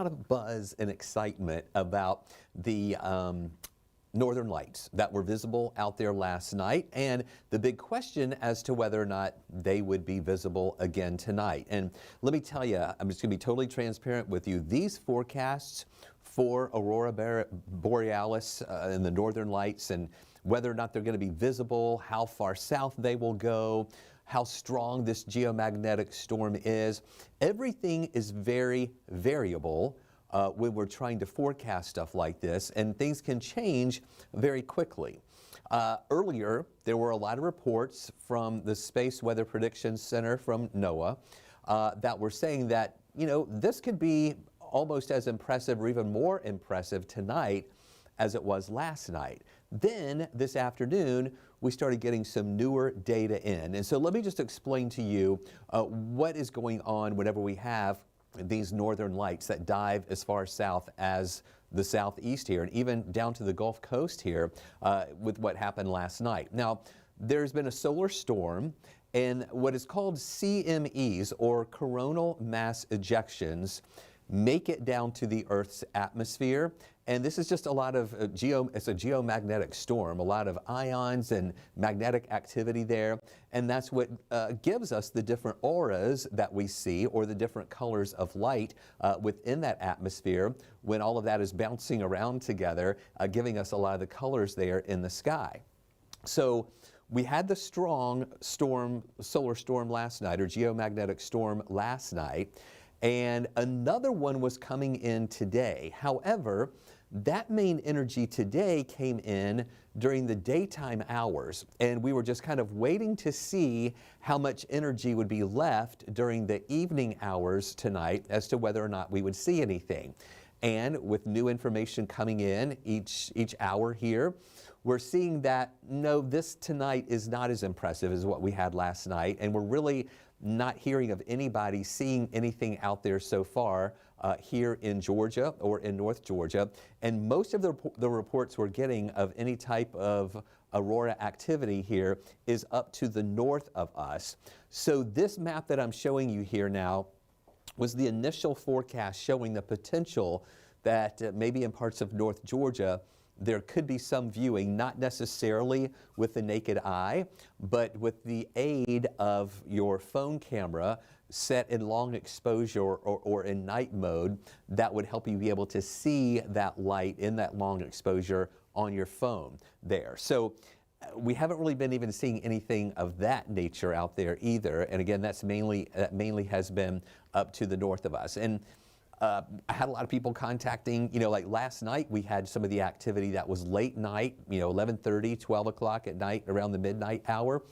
lot of buzz and excitement about the northern lights that were visible out there last night, and the big question as to whether or not they would be visible again tonight. And let me tell you, I'm just going to be totally transparent with you. These forecasts for Aurora borealis and the northern lights, and whether or not they're going to be visible, how far south they will go, how strong this geomagnetic storm is, everything is very variable when we're trying to forecast stuff like this, and things can change very quickly. Earlier, there were a lot of reports from the Space Weather Prediction Center from NOAA that were saying that, you know, this could be almost as impressive or even more impressive tonight as it was last night. Then this afternoon, we started getting some newer data in. And so let me just explain to you what is going on whenever we have these northern lights that dive as far south as the southeast here, and even down to the Gulf Coast here with what happened last night. Now, there's been a solar storm, and what is called CMEs, or coronal mass ejections, make it down to the Earth's atmosphere. And this is just a lot of it's a geomagnetic storm, a lot of ions and magnetic activity there. And that's what gives us the different auras that we see, or the different colors of light within that atmosphere when all of that is bouncing around together, giving us a lot of the colors there in the sky. So we had the strong solar storm last night, or geomagnetic storm last night, and another one was coming in today. However, that main energy today came in during the daytime hours, and we were just kind of waiting to see how much energy would be left during the evening hours tonight as to whether or not we would see anything. And with new information coming in each hour here, we're seeing that, no, this tonight is not as impressive as what we had last night, and we're really not hearing of anybody seeing anything out there so far here in Georgia or in North Georgia. And most of the reports we're getting of any type of aurora activity here is up to the north of us. So this map that I'm showing you here now was the initial forecast showing the potential that maybe in parts of North Georgia there could be some viewing, not necessarily with the naked eye, but with the aid of your phone camera set in long exposure or in night mode, that would help you be able to see that light in that long exposure on your phone there. So we haven't really been even seeing anything of that nature out there either. And again, that mainly has been up to the north of us. And I had a lot of people contacting, you know, like last night we had some of the activity that was late night, you know, 11:30, 12 o'clock at night, around the midnight hour.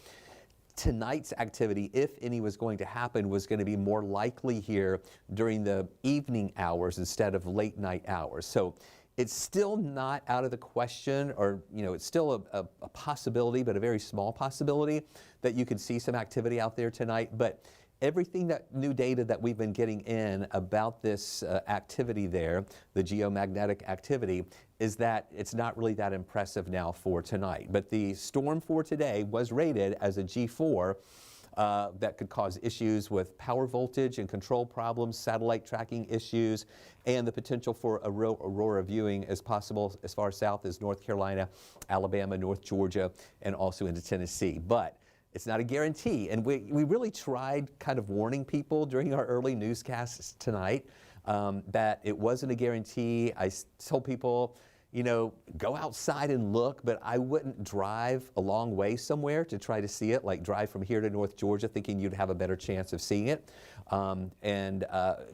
Tonight's activity, if any was going to happen, was going to be more likely here during the evening hours instead of late night hours. So it's still not out of the question, or, you know, it's still a possibility, but a very small possibility that you could see some activity out there tonight. But everything that new data that we've been getting in about this activity there, the geomagnetic activity, is that it's not really that impressive now for tonight. But the storm for today was rated as a G4 that could cause issues with power voltage and control problems, satellite tracking issues, and the potential for aurora viewing as possible as far south as North Carolina, Alabama, North Georgia, and also into Tennessee. But it's not a guarantee, and we really tried kind of warning people during our early newscasts tonight that it wasn't a guarantee. I told people, you know, go outside and look, but I wouldn't drive a long way somewhere to try to see it, like drive from here to North Georgia thinking you'd have a better chance of seeing it.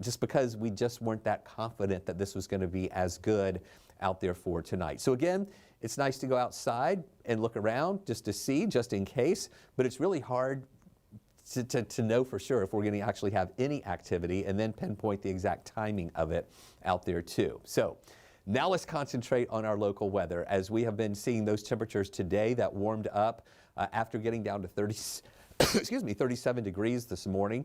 Just because we just weren't that confident that this was going to be as good out there for tonight. So again, it's nice to go outside and look around just to see, just in case, but it's really hard to know for sure if we're going to actually have any activity and then pinpoint the exact timing of it out there too. So now let's concentrate on our local weather, as we have been seeing those temperatures today that warmed up after getting down to 37 degrees this morning.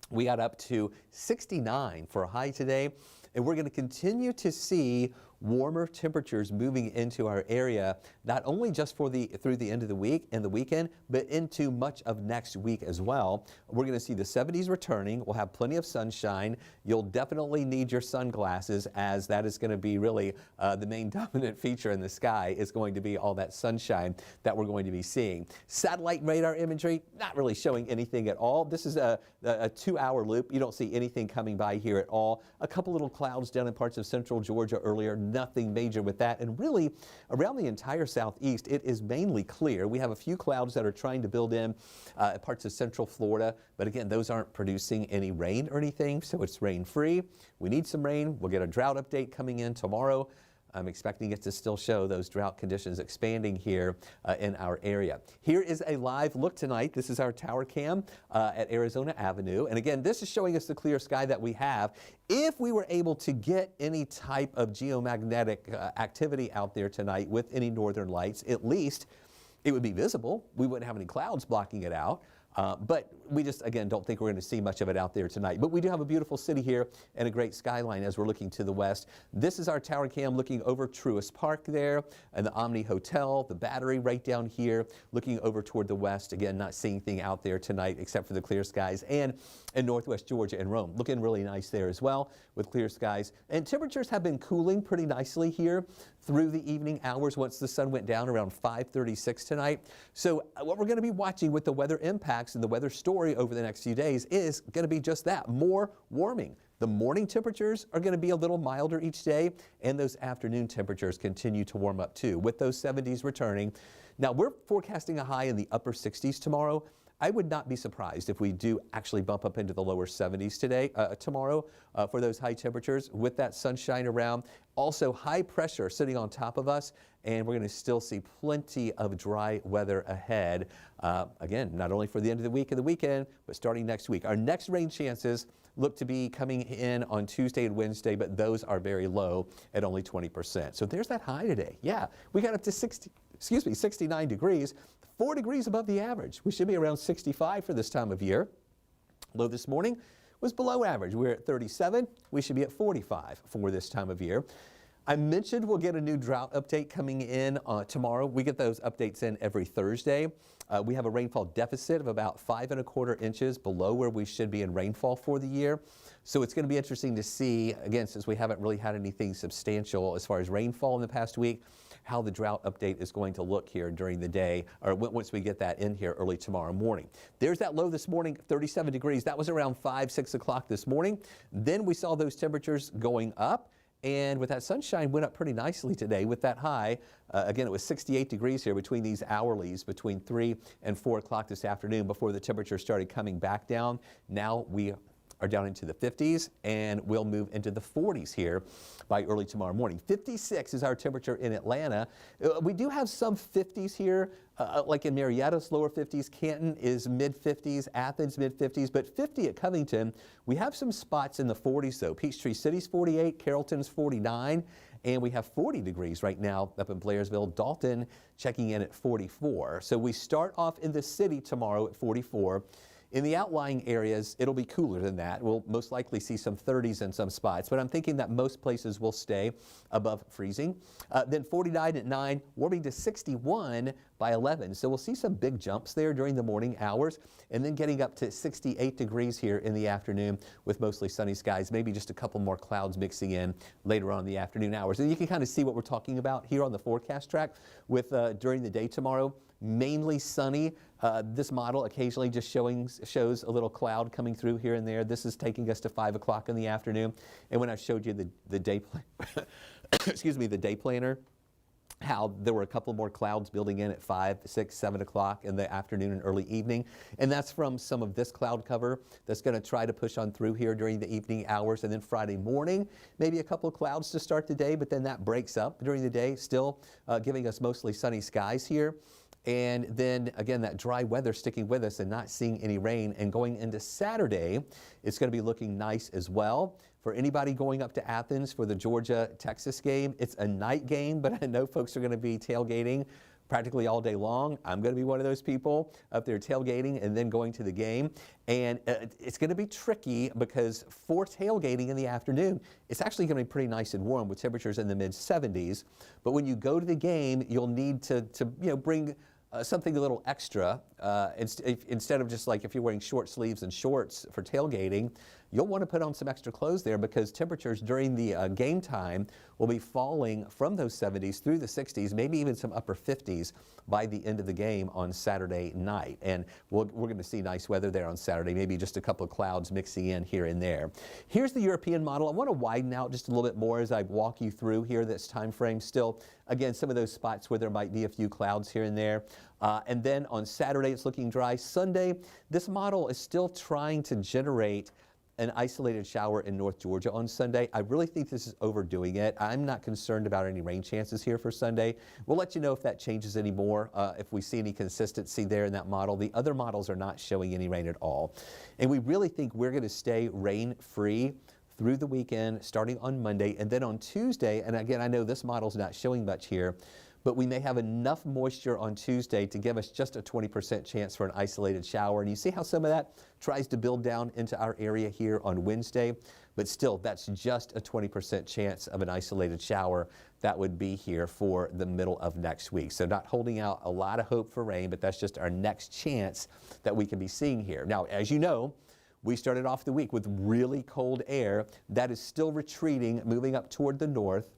We got up to 69 for a high today, and we're going to continue to see warmer temperatures moving into our area, not only just through the end of the week and the weekend, but into much of next week as well. We're going to see the 70s returning. We'll have plenty of sunshine. You'll definitely need your sunglasses, as that is going to be really the main dominant feature in the sky, is going to be all that sunshine that we're going to be seeing. Satellite radar imagery, not really showing anything at all. This is a 2-hour loop. You don't see anything coming by here at all. A couple little clouds down in parts of central Georgia earlier, nothing major with that. And really, around the entire southeast, it is mainly clear. We have a few clouds that are trying to build in parts of central Florida, but again, those aren't producing any rain or anything, so it's rain-free. We need some rain. We'll get a drought update coming in tomorrow. I'm expecting it to still show those drought conditions expanding here in our area. Here is a live look tonight. This is our tower cam at Arizona Avenue. And again, this is showing us the clear sky that we have. If we were able to get any type of geomagnetic activity out there tonight with any northern lights, at least it would be visible. We wouldn't have any clouds blocking it out. But we just, again, don't think we're going to see much of it out there tonight. But we do have a beautiful city here and a great skyline as we're looking to the west. This is our tower cam looking over Truist Park there and the Omni Hotel, the Battery right down here, looking over toward the west. Again, not seeing anything out there tonight except for the clear skies. And in northwest Georgia and Rome, looking really nice there as well with clear skies. And temperatures have been cooling pretty nicely here through the evening hours once the sun went down around 5:36 tonight. So what we're going to be watching with the weather impacts and the weather story over the next few days is going to be just that, more warming. The morning temperatures are going to be a little milder each day, and those afternoon temperatures continue to warm up too, with those 70s returning. Now, we're forecasting a high in the upper 60s tomorrow. I would not be surprised if we do actually bump up into the lower 70s tomorrow for those high temperatures with that sunshine around. Also, high pressure sitting on top of us, and we're going to still see plenty of dry weather ahead. Again, not only for the end of the week and the weekend, but starting next week. Our next rain chances look to be coming in on Tuesday and Wednesday, but those are very low at only 20%. So there's that high today. Yeah, we got up to 69 degrees. 4 degrees above the average. We should be around 65 for this time of year. Low this morning was below average. We're at 37. We should be at 45 for this time of year. I mentioned we'll get a new drought update coming in tomorrow. We get those updates in every Thursday. We have a rainfall deficit of about 5¼ inches below where we should be in rainfall for the year. So it's going to be interesting to see, again, since we haven't really had anything substantial as far as rainfall in the past week, how the drought update is going to look here during the day, or once we get that in here early tomorrow morning. There's that low this morning, 37 degrees. That was around 6 o'clock this morning. Then we saw those temperatures going up. And with that sunshine, went up pretty nicely today with that high. Again, it was 68 degrees here between these hourlies between 3 and 4 o'clock this afternoon before the temperature started coming back down. Now we are down into the 50s, and we'll move into the 40s here by early tomorrow morning. 56 is our temperature in Atlanta. We do have some 50s here, like in Marietta, lower 50s. Canton is mid-50s, Athens mid-50s, but 50 at Covington. We have some spots in the 40s, though. Peachtree City's 48, Carrollton's 49, and we have 40 degrees right now up in Blairsville. Dalton checking in at 44. So we start off in the city tomorrow at 44. In the outlying areas, it'll be cooler than that. We'll most likely see some 30s in some spots, but I'm thinking that most places will stay above freezing. Then 49 at 9, warming to 61 by 11. So we'll see some big jumps there during the morning hours, and then getting up to 68 degrees here in the afternoon with mostly sunny skies, maybe just a couple more clouds mixing in later on in the afternoon hours. And you can kind of see what we're talking about here on the forecast track with during the day tomorrow. Mainly sunny. This model occasionally just shows a little cloud coming through here and there. This is taking us to 5 o'clock in the afternoon. And when I showed you the day the day planner, how there were a couple more clouds building in at 5, 6, 7 o'clock in the afternoon and early evening. And that's from some of this cloud cover that's going to try to push on through here during the evening hours. And then Friday morning, maybe a couple of clouds to start the day, but then that breaks up during the day, still giving us mostly sunny skies here. And then, again, that dry weather sticking with us and not seeing any rain. And going into Saturday, it's going to be looking nice as well. For anybody going up to Athens for the Georgia-Texas game, it's a night game, but I know folks are going to be tailgating practically all day long. I'm going to be one of those people up there tailgating and then going to the game. And it's going to be tricky because for tailgating in the afternoon, it's actually going to be pretty nice and warm with temperatures in the mid-70s. But when you go to the game, you'll need to bring something a little extra. Instead of just like if you're wearing short sleeves and shorts for tailgating, you'll want to put on some extra clothes there because temperatures during the game time will be falling from those 70s through the 60s, maybe even some upper 50s by the end of the game on Saturday night. And we're going to see nice weather there on Saturday, maybe just a couple of clouds mixing in here and there. Here's the European model. I want to widen out just a little bit more as I walk you through here this time frame. Still, again, some of those spots where there might be a few clouds here and there. And then on Saturday, it's looking dry. Sunday, this model is still trying to generate an isolated shower in North Georgia on Sunday. I really think this is overdoing it. I'm not concerned about any rain chances here for Sunday. We'll let you know if that changes anymore, if we see any consistency there in that model. The other models are not showing any rain at all. And we really think we're going to stay rain-free through the weekend, starting on Monday. And then on Tuesday, and again, I know this model's not showing much here, but we may have enough moisture on Tuesday to give us just a 20% chance for an isolated shower. And you see how some of that tries to build down into our area here on Wednesday, but still that's just a 20% chance of an isolated shower that would be here for the middle of next week. So not holding out a lot of hope for rain, but that's just our next chance that we can be seeing here. Now, as you know, we started off the week with really cold air that is still retreating, moving up toward the north.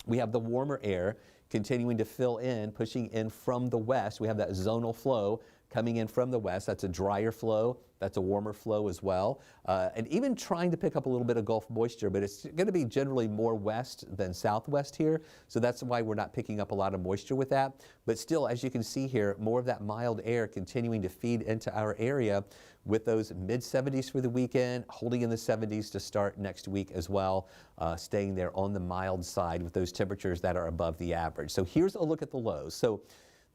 We have the warmer air continuing to fill in, pushing in from the west. We have that zonal flow coming in from the west. That's a drier flow. That's a warmer flow as well. And even trying to pick up a little bit of Gulf moisture, but it's going to be generally more west than southwest here. So that's why we're not picking up a lot of moisture with that. But still, as you can see here, more of that mild air continuing to feed into our area with those mid-70s for the weekend, holding in the 70s to start next week as well, staying there on the mild side with those temperatures that are above the average. So here's a look at the lows. So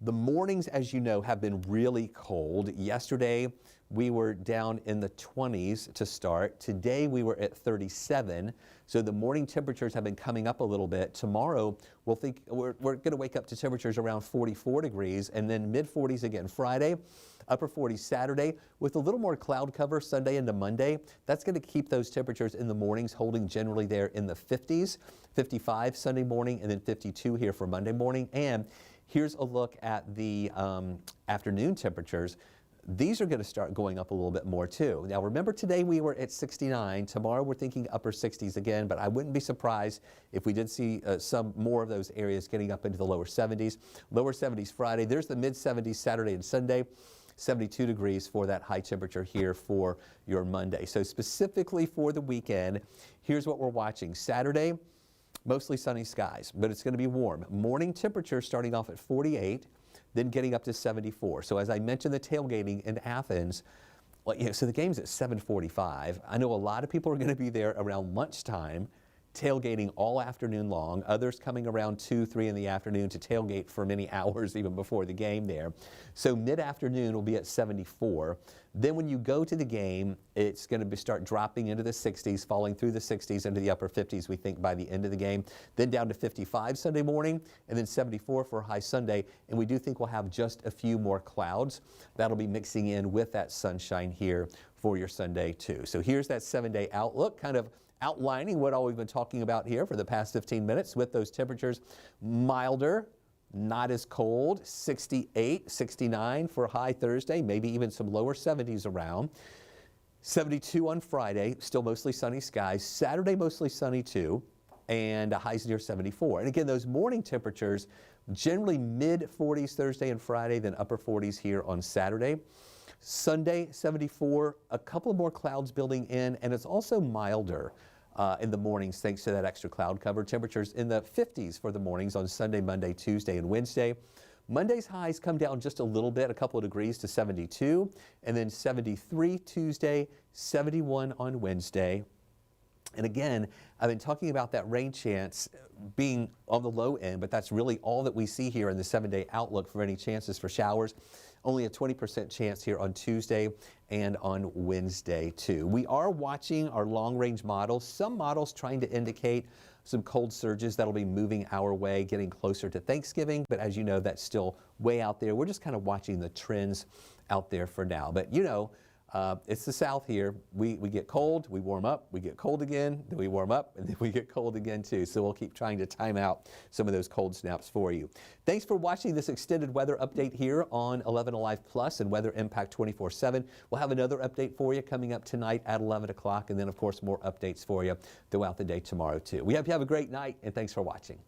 the mornings, as you know, have been really cold. Yesterday, we were down in the 20s to start. Today, we were at 37. So the morning temperatures have been coming up a little bit. Tomorrow, we're going to wake up to temperatures around 44 degrees and then mid-40s again Friday, upper 40s Saturday with a little more cloud cover Sunday into Monday. That's going to keep those temperatures in the mornings holding generally there in the 50s, 55 Sunday morning, and then 52 here for Monday morning. And here's a look at the afternoon temperatures. These are going to start going up a little bit more too. Now remember, today we were at 69. Tomorrow we're thinking upper 60s again, but I wouldn't be surprised if we did see some more of those areas getting up into the lower 70s. Lower 70s Friday. There's the mid 70s Saturday and Sunday. 72 degrees for that high temperature here for your Monday. So specifically for the weekend, here's what we're watching. Saturday, mostly sunny skies, but it's going to be warm. Morning temperature starting off at 48. Then getting up to 74. So as I mentioned, the tailgating in Athens, well, so the game's at 7:45. I know a lot of people are going to be there around lunchtime, tailgating all afternoon long. Others coming around 2, 3 in the afternoon to tailgate for many hours even before the game there. So mid-afternoon will be at 74. Then when you go to the game, it's going to start dropping into the 60s, falling through the 60s into the upper 50s, we think, by the end of the game. Then down to 55 Sunday morning, and then 74 for a high Sunday. And we do think we'll have just a few more clouds. That'll be mixing in with that sunshine here for your Sunday too. So here's that 7-day outlook, kind of outlining what all we've been talking about here for the past 15 minutes with those temperatures milder, not as cold, 68, 69 for a high Thursday, maybe even some lower 70s around. 72 on Friday, still mostly sunny skies. Saturday, mostly sunny too, and highs near 74. And again, those morning temperatures, generally mid-40s Thursday and Friday, then upper 40s here on Saturday. Sunday, 74, a couple of more clouds building in, and it's also milder in the mornings thanks to that extra cloud cover. Temperatures in the 50s for the mornings on Sunday, Monday, Tuesday, and Wednesday. Monday's highs come down just a little bit, a couple of degrees to 72, and then 73 Tuesday, 71 on Wednesday. And again, I've been talking about that rain chance being on the low end, but that's really all that we see here in the 7-day outlook for any chances for showers. only a 20% chance here on Tuesday and on Wednesday too. We are watching our long-range models. Some models trying to indicate some cold surges that'll be moving our way, getting closer to Thanksgiving. But as you know, that's still way out there. We're just kind of watching the trends out there for now. But you know, it's the South here. We get cold, we warm up, we get cold again, then we warm up, and then we get cold again too. So we'll keep trying to time out some of those cold snaps for you. Thanks for watching this extended weather update here on 11 Alive Plus and Weather Impact 24/7. We'll have another update for you coming up tonight at 11 o'clock, and then of course more updates for you throughout the day tomorrow too. We hope you have a great night, and thanks for watching.